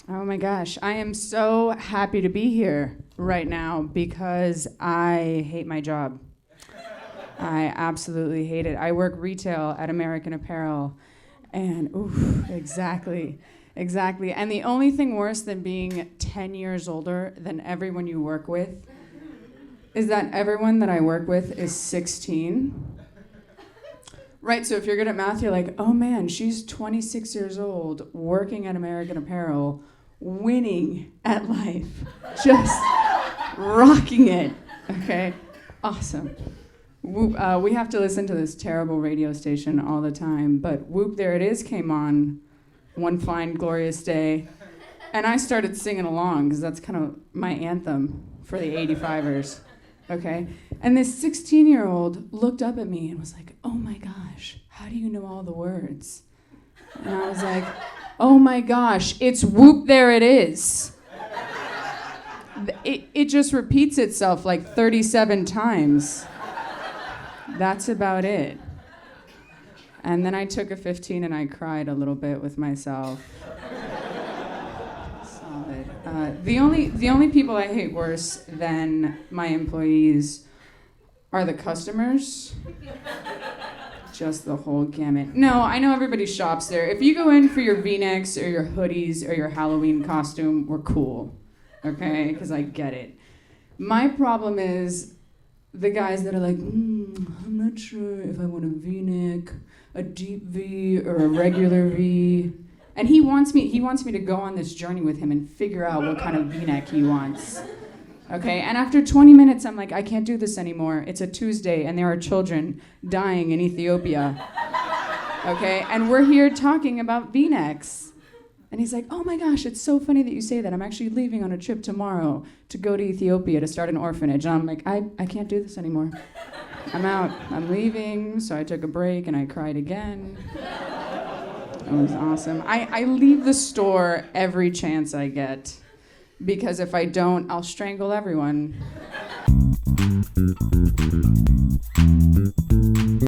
Oh my gosh, I am so happy to be here right now because I hate my job. I absolutely hate it. I work retail at American Apparel, and exactly. And the only thing worse than being 10 years older than everyone you work with is that everyone that I work with is 16. Right, so if you're good at math, you're like, oh man, she's 26 years old, working at American Apparel, winning at life, just rocking it, okay? Awesome. We have to listen to this terrible radio station all the time, but Whoop, There It Is came on one fine, glorious day, and I started singing along, because that's kind of my anthem for the 85ers, okay? And this 16-year-old looked up at me and was like, oh my gosh, how do you know all the words? And I was like, oh my gosh, it's Whoop, There It Is. It just repeats itself like 37 times. That's about it. And then I took a 15 and I cried a little bit with myself. Solid. The only people I hate worse than my employees are the customers. Just the whole gamut. No, I know everybody shops there. If you go in for your V-necks or your hoodies or your Halloween costume, we're cool, okay? Because I get it. My problem is the guys that are like, I'm not sure if I want a V-neck, a deep V, or a regular V. And he wants me to go on this journey with him and figure out what kind of V-neck he wants. Okay, and after 20 minutes, I'm like, I can't do this anymore. It's a Tuesday, and there are children dying in Ethiopia. Okay, and we're here talking about V-necks. And he's like, oh my gosh, it's so funny that you say that. I'm actually leaving on a trip tomorrow to go to Ethiopia to start an orphanage. And I'm like, I can't do this anymore. I'm out. I'm leaving. So I took a break, and I cried again. It was awesome. I leave the store every chance I get. Because if I don't, I'll strangle everyone.